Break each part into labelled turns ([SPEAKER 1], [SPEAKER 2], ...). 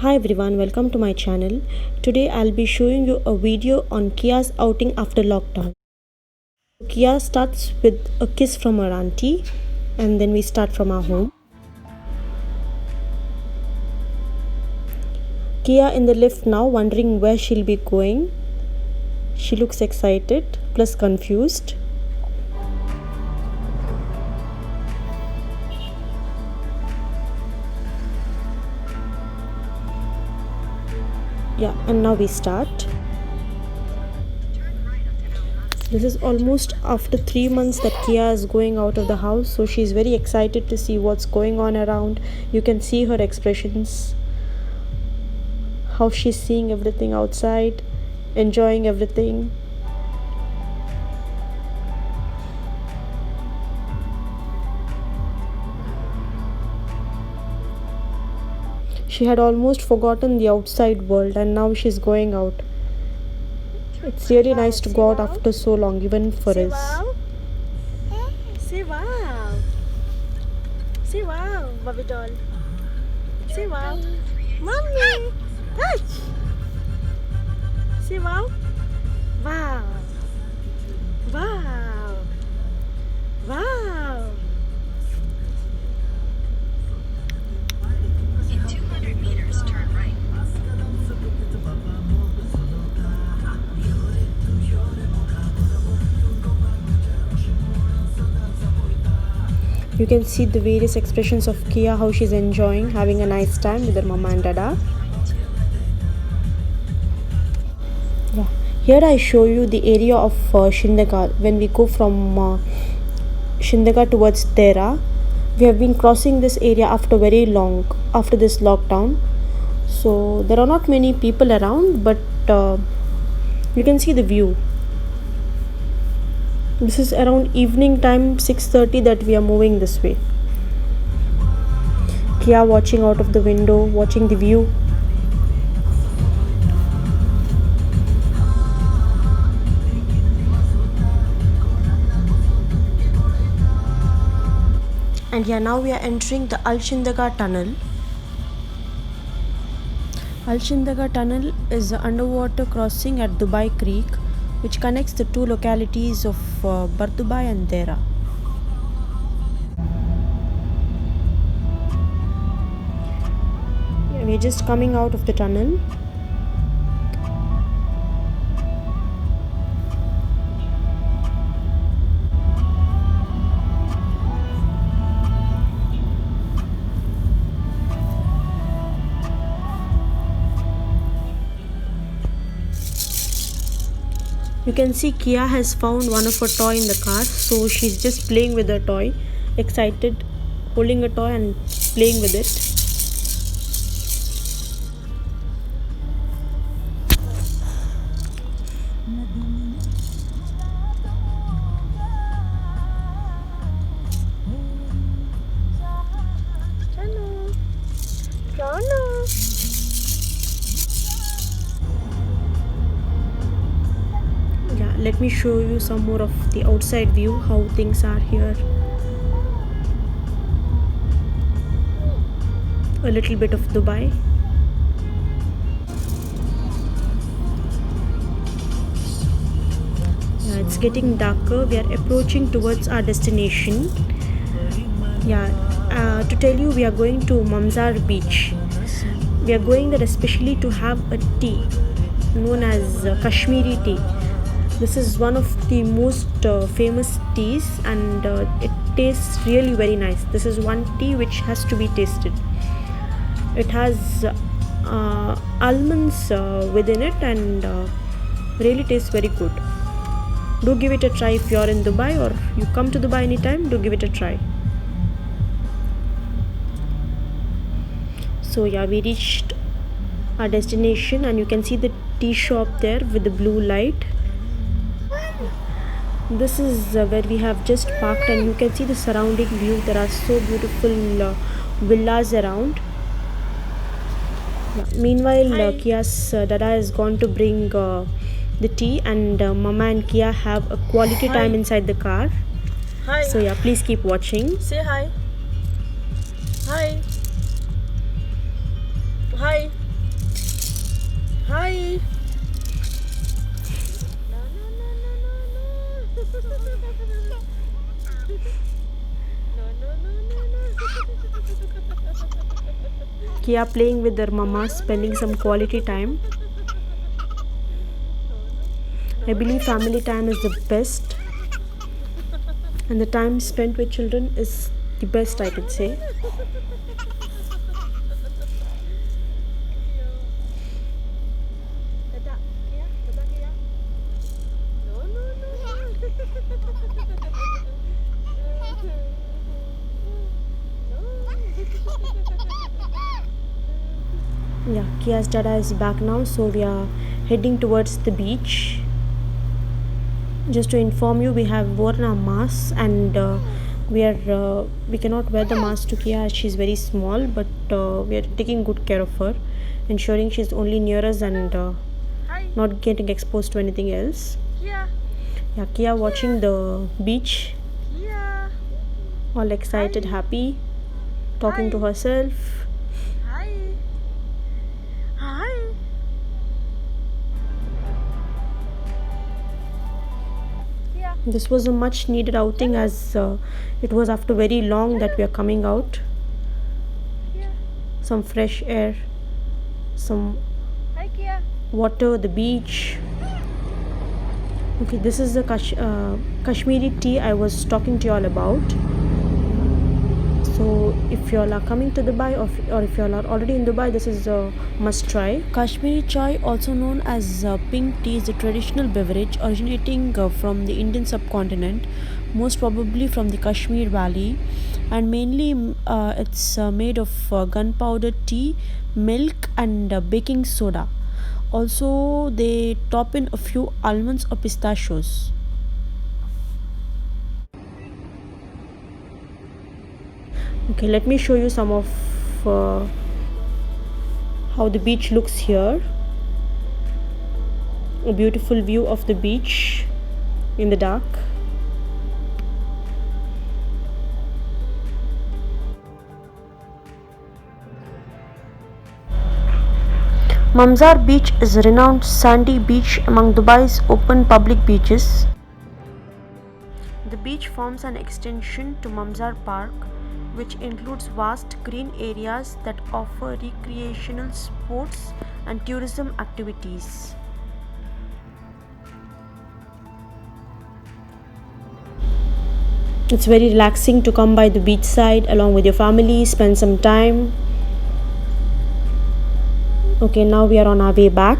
[SPEAKER 1] Hi everyone, welcome to my channel. Today I'll be showing you a video on Kia's outing after lockdown. Kia starts with a kiss from her auntie and then we start from our home. Kia in the lift now, wondering where she'll be going. She looks excited plus confused. Yeah, and now we start. This is almost after 3 months that Kia is going out of the house, so she's very excited to see what's going on around. You can see her expressions, how she's seeing everything outside, enjoying everything. She had almost forgotten the outside world and now she's going out. It's really nice to go out after so long, even for us.
[SPEAKER 2] Wow. Say wow. Say wow, Bobby doll. Say wow. Mommy. Touch. Say wow. Wow. Wow. Wow.
[SPEAKER 3] In 200 meters, turn right.
[SPEAKER 1] You can see the various expressions of Kia, how she's enjoying, having a nice time with her mama and dada. Yeah. Here I show you the area of Shindega. When we go from Shindega towards Tera, we have been crossing this area after very long, after this lockdown. So there are not many people around, but you can see the view. This is around evening time, 6:30, that we are moving this way. Kia watching out of the window, watching the view. And yeah, now we are entering the Al Shindaga tunnel. Al Shindaga tunnel is an underwater crossing at Dubai Creek, which connects the two localities of Bardubai and Dera. Yeah, we're just coming out of the tunnel. You can see Kia has found one of her toy in the car, so she's just playing with her toy, excited, holding a toy and playing with it.
[SPEAKER 2] Chano. Chano.
[SPEAKER 1] Yeah, let me show you some more of the outside view, how things are here. A little bit of Dubai. Yeah, it's getting darker. We are approaching towards our destination. Yeah, to tell you, we are going to Mamzar beach. We are going there especially to have a tea known as Kashmiri tea. This is one of the most famous teas and it tastes really very nice. This is one tea which has to be tasted. It has almonds within it and really tastes very good. Do give it a try if you are in Dubai or you come to Dubai anytime. Do give it a try. So yeah, we reached our destination and you can see the tea shop there with the blue light. This is where we have just parked and you can see the surrounding view. There are so beautiful villas around. Yeah. Meanwhile, Kia's dada is gone to bring the tea and mama and Kia have a quality time inside the car.
[SPEAKER 2] Hi.
[SPEAKER 1] So yeah, please keep watching.
[SPEAKER 2] Say hi. Hi. Hi.
[SPEAKER 1] Kia playing with their mama, spending some quality time. I believe family time is the best, and the time spent with children is the best, I could say.
[SPEAKER 2] Dadak. Kia, dadak Kia. No, no, no.
[SPEAKER 1] Yeah, Kia's dada is back now, so we are heading towards the beach. Just to inform you, we have worn our masks, and we cannot wear the mask to Kia as she's very small, but we are taking good care of her, ensuring she's only near us and
[SPEAKER 2] Hi,
[SPEAKER 1] not getting exposed to anything else.
[SPEAKER 2] Kia.
[SPEAKER 1] Yeah, Kia watching the beach,
[SPEAKER 2] Kia.
[SPEAKER 1] all excited, happy, talking to herself.
[SPEAKER 2] Hi. Hi. Kia.
[SPEAKER 1] This was a much needed outing, as it was after very long that we are coming out.
[SPEAKER 2] Kia.
[SPEAKER 1] Some fresh air, some
[SPEAKER 2] Hi, Kia.
[SPEAKER 1] water, the beach. Okay, this is the Kashmiri tea I was talking to you all about. So if you all are coming to Dubai, or if you all are already in Dubai, this is a must try. Kashmiri chai, also known as pink tea, is a traditional beverage originating from the Indian subcontinent, most probably from the Kashmir Valley, and mainly it's made of gunpowder tea, milk, and baking soda. Also, they top in a few almonds or pistachios. Okay, let me show you some of how the beach looks here. A beautiful view of the beach in the dark. Mamzar Beach is a renowned sandy beach among Dubai's open public beaches. The beach forms an extension to Mamzar Park, which includes vast green areas that offer recreational sports and tourism activities. It's very relaxing to come by the beach side along with your family, spend some time. Okay, now we are on our way back.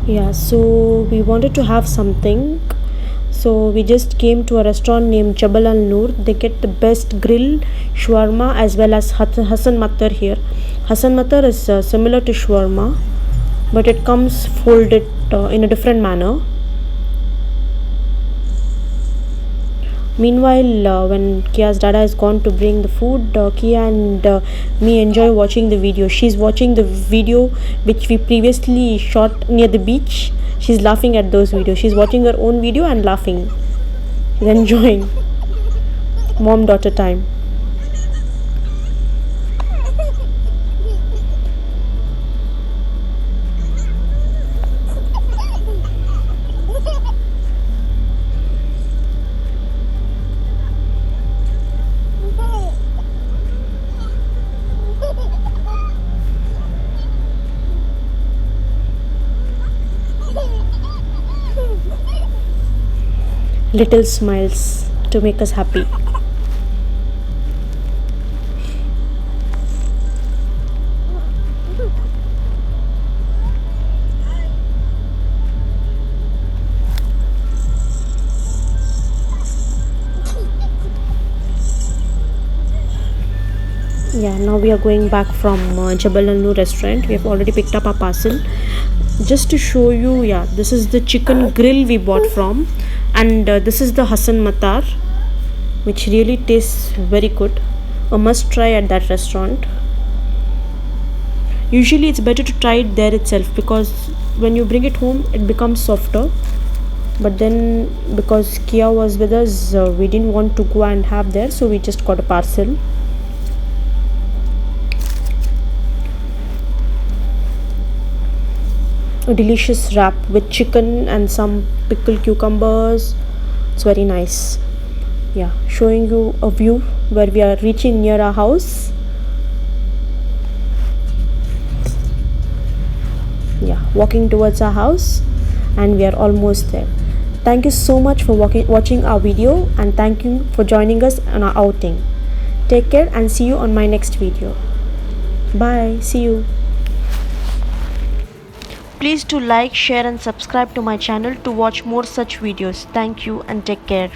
[SPEAKER 1] Yeah, so we wanted to have something, so we just came to a restaurant named Jabal Al Noor. They get the best grill, shawarma, as well as Hassan Matar here. Hassan Matar is similar to shawarma, but it comes folded in a different manner. Meanwhile, when Kia's dada is gone to bring the food, Kia and me enjoy watching the video. She's watching the video which we previously shot near the beach. She's laughing at those videos. She's watching her own video and laughing. She's enjoying mom-daughter time. Little smiles to make us happy. Yeah, now we are going back from Jabal Al Noor restaurant. We have already picked up our parcel. Just to show you, yeah, this is the chicken grill we bought from, and this is the Hassan Matar, which really tastes very good. A must try at that restaurant. Usually it's better to try it there itself, because when you bring it home it becomes softer. but then because Kia was with us, we didn't want to go and have there, so we just got a parcel. A delicious wrap with chicken and some pickled cucumbers. It's very nice. Yeah, showing you a view where we are reaching near our house. Yeah, walking towards our house, and we are almost there. Thank you so much for watching our video, and thank you for joining us on our outing. Take care and see you on my next video. Bye. See you. Please do like, share and subscribe to my channel to watch more such videos. Thank you and take care.